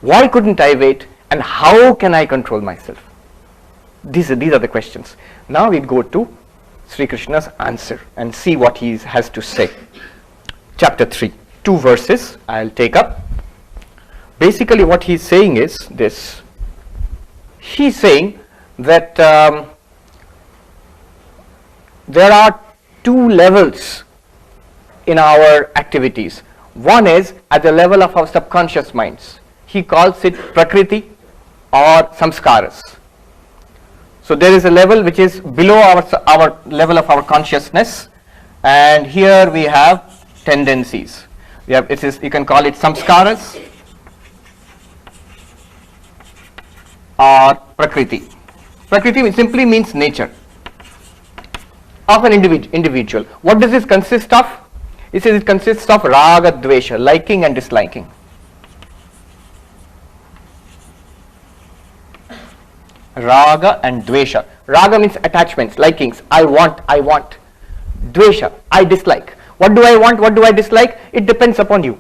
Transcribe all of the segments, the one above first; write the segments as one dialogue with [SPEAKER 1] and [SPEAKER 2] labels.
[SPEAKER 1] Why couldn't I wait? And how can I control myself? These are the questions. Now we go to Shri Krishna's answer and see what he has to say. Chapter 3, 2 verses I'll take up. Basically what he's saying is this. He's saying that there are 2 levels in our activities. One is at the level of our subconscious minds. He calls it Prakriti or Samskaras. So there is a level which is below our level of our consciousness, and here we have tendencies. You can call it Samskaras or Prakriti. Prakriti simply means nature of an individual. What does this consist of? It says it consists of Raga, Dvesha, liking and disliking. Raga and Dvesha. Raga means attachments, likings. I want. Dvesha, I dislike. What do I want? What do I dislike? It depends upon you.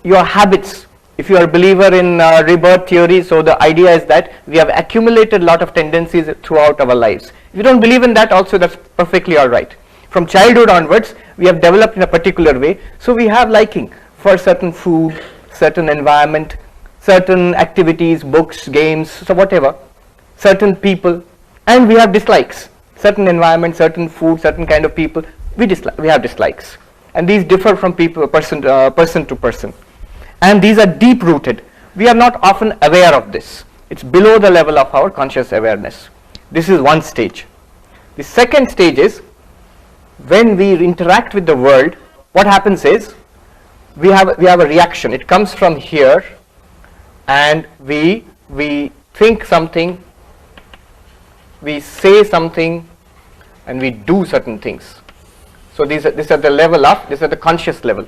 [SPEAKER 1] Your habits. If you are a believer in rebirth theory, so the idea is that we have accumulated a lot of tendencies throughout our lives. If you don't believe in that also, that's perfectly alright. From childhood onwards, we have developed in a particular way. So we have liking for certain food, certain environment, certain activities, books, games, so whatever, certain people, and we have dislikes. Certain environment, certain food, certain kind of people, we have dislikes, and these differ from person to person, and these are deep rooted. We are not often aware of this. It's below the level of our conscious awareness. This is one stage. The second stage is when we interact with the world. What happens is we have a reaction. It comes from here, and we think something, we say something, and we do certain things. So these are the conscious level,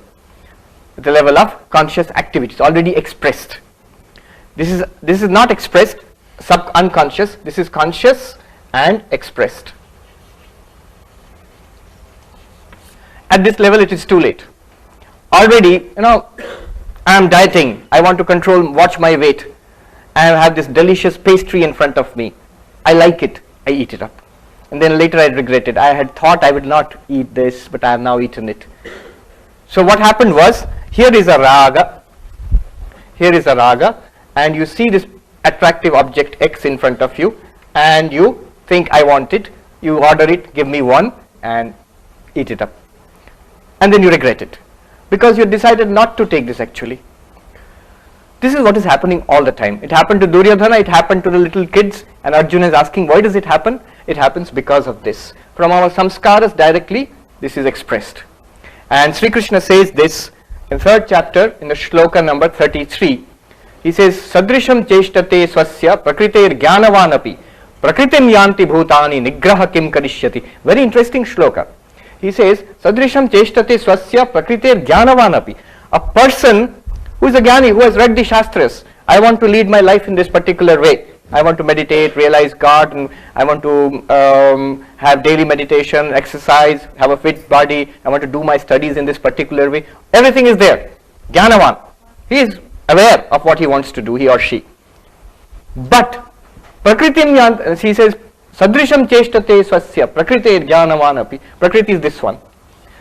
[SPEAKER 1] the level of conscious activities already expressed. This is not expressed, unconscious. This is conscious and expressed. At this level, it is too late. Already, I am dieting. I want to watch my weight. I have this delicious pastry in front of me. I like it. I eat it up. And then later I regret it. I had thought I would not eat this, but I have now eaten it. So what happened was, here is a raga, and you see this attractive object X in front of you, and you think I want it, you order it, give me one, and eat it up. And then you regret it, because you decided not to take this actually. This is what is happening all the time. It happened to Duryodhana, it happened to the little kids, and Arjuna is asking, why does it happen? It happens because of this. From our samskaras directly, this is expressed. And Shri Krishna says this in 3rd chapter, in the shloka number 33. He says, Sadrisham cheshtate swasya prakriter jnanavanapi prakritim yanti bhutani nigraha kim karishyati. Very interesting shloka. He says, Sadrisham cheshtate swasya prakriter jnanavanapi. A person who is a jnani, who has read the Shastras, I want to lead my life in this particular way. I want to meditate, realize God, and I want to have daily meditation, exercise, have a fit body. I want to do my studies in this particular way. Everything is there. Jnanavan. He is aware of what he wants to do, he or she. But, Prakritim Yant, he says, Sadrisham cheshtate swasya, Prakriti jnanavan api. Prakriti is this one.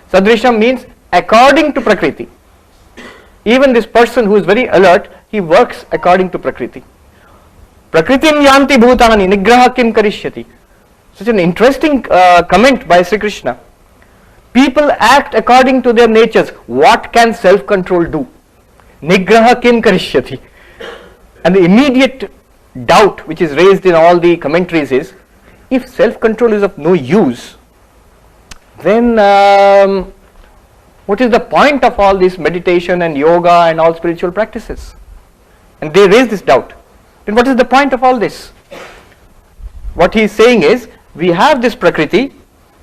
[SPEAKER 1] Sadrisham means according to Prakriti. Even this person who is very alert, he works according to Prakriti. Prakritim yanti bhutani nigraha kim karishyati. Such an interesting comment by Shri Krishna. People act according to their natures. What can self-control do? Nigraha kim karishyati. And the immediate doubt which is raised in all the commentaries is, if self-control is of no use, then what is the point of all this meditation and yoga and all spiritual practices? And they raise this doubt. Then what is the point of all this? What he is saying is, we have this Prakriti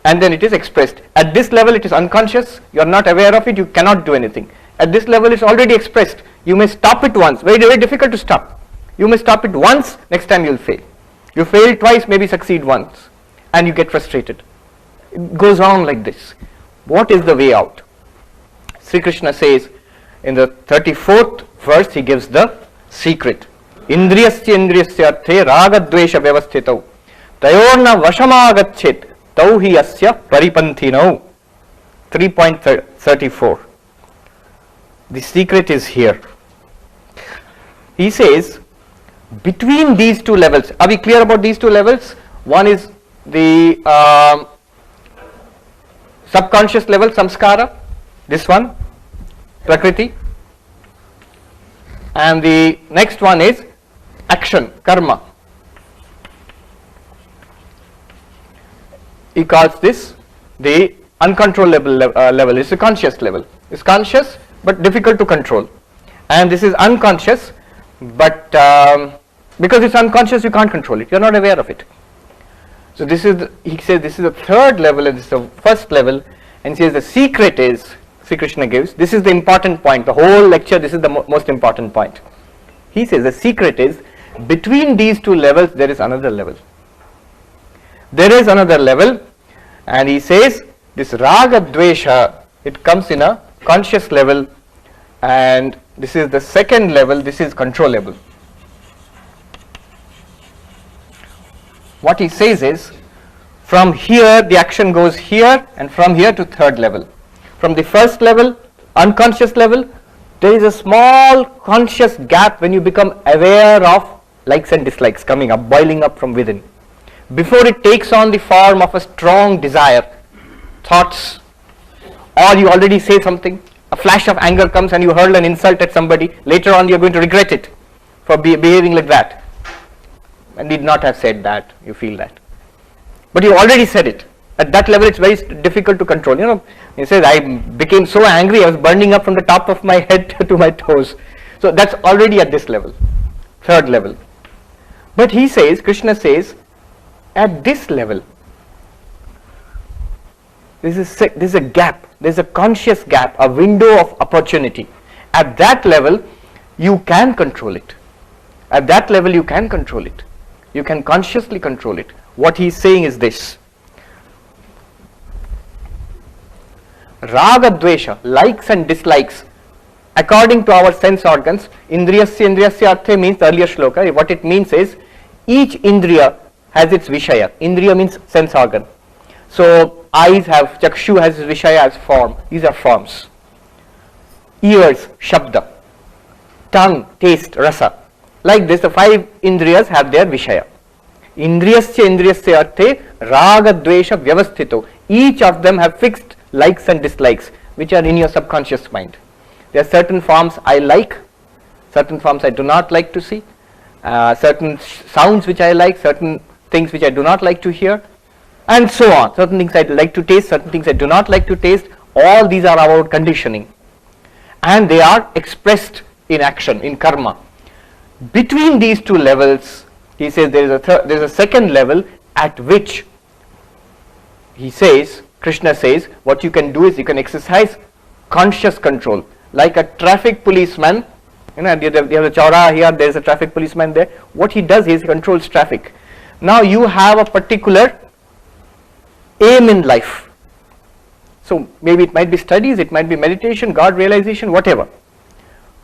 [SPEAKER 1] and then it is expressed. At this level it is unconscious, you are not aware of it, you cannot do anything. At this level it is already expressed. You may stop it once, very, very difficult to stop. You may stop it once, next time you will fail. You fail twice, maybe succeed once, and you get frustrated. It goes on like this. What is the way out? Sri Krishna says in the 34th verse, he gives the secret. Indriyasya indriyasya arthe raga dvesha vyavasthitau tayorna vashamagachet tau hi asya paripanthinau. 3.34. The secret is here. He says, between these two levels, are we clear about these two levels? One is the subconscious level, samskara, this one, prakriti, and the next one is action, karma. He calls this the uncontrollable level. It's a conscious level. It's conscious but difficult to control, and this is unconscious, but because it's unconscious you can't control it, you're not aware of it. So this is he says this is the third level and this is the first level, and he says the secret is, Shri Krishna gives, this is the important point, the whole lecture, this is the most important point. He says the secret is, between these two levels there is another level. There is another level, and he says this raga dvesha, it comes in a conscious level, and this is the second level, this is controllable. What he says is, from here the action goes here, and from here to third level. From the first level, unconscious level, there is a small conscious gap when you become aware of likes and dislikes coming up, boiling up from within. Before it takes on the form of a strong desire, thoughts, or you already say something, a flash of anger comes and you hurl an insult at somebody, later on you are going to regret it for behaving like that. And did not have said that, you feel that. But you already said it. At that level it's very difficult to control. You know, he says, I became so angry, I was burning up from the top of my head to my toes. So that's already at this level, third level. But he says, Krishna says, at this level, there is a gap, there is a conscious gap, a window of opportunity. At that level, you can control it. At that level, you can control it. You can consciously control it. What he is saying is this. Raga dvesha, likes and dislikes, according to our sense organs, indriyasya indriyasya arthe means the earlier shloka. What it means is, each indriya has its vishaya. Indriya means sense organ. So eyes have, chakshu has vishaya as form. These are forms. Ears, shabda. Tongue, taste, rasa. Like this, the five indriyas have their vishaya. Indriyasya indriyasya arthe raga dvesha vyavasthito. Each of them have fixed likes and dislikes which are in your subconscious mind. There are certain forms I like, certain forms I do not like to see, certain sounds which I like, certain things which I do not like to hear, and so on. Certain things I like to taste, certain things I do not like to taste. All these are our conditioning, and they are expressed in action, in karma. Between these two levels, he says there is a second level at which he says, Krishna says, what you can do is you can exercise conscious control, like a traffic policeman. You know, you have a chaura here, there is a traffic policeman there. What he does is he controls traffic. Now you have a particular aim in life. So maybe it might be studies, it might be meditation, God realization, whatever.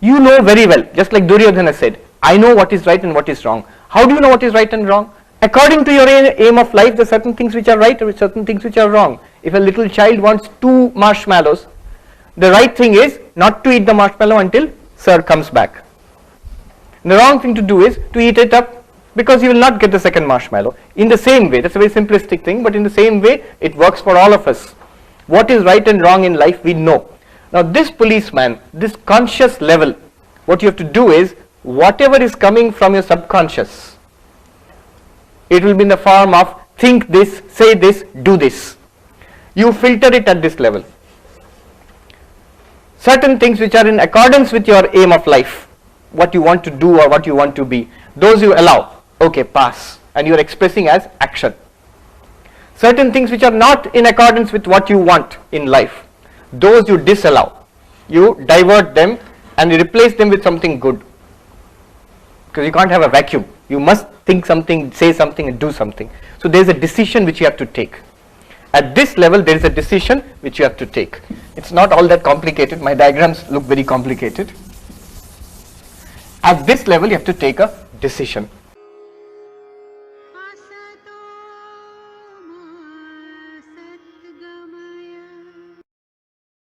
[SPEAKER 1] You know very well, just like Duryodhana said, I know what is right and what is wrong. How do you know what is right and wrong? According to your aim of life, there are certain things which are right and certain things which are wrong. If a little child wants 2 marshmallows, the right thing is not to eat the marshmallow until sir comes back. And the wrong thing to do is to eat it up, because you will not get the second marshmallow. In the same way, that's a very simplistic thing, but in the same way it works for all of us. What is right and wrong in life we know. Now this policeman, this conscious level, what you have to do is, whatever is coming from your subconscious, it will be in the form of think this, say this, do this. You filter it at this level. Certain things which are in accordance with your aim of life, what you want to do or what you want to be, those you allow, okay, pass, and you are expressing as action. Certain things which are not in accordance with what you want in life, those you disallow, you divert them and you replace them with something good, because you can't have a vacuum. You must think something, say something and do something. So there is a decision which you have to take. At this level there is a decision which you have to take. It's not all that complicated. My diagrams look very complicated. At this level, you have to take a decision.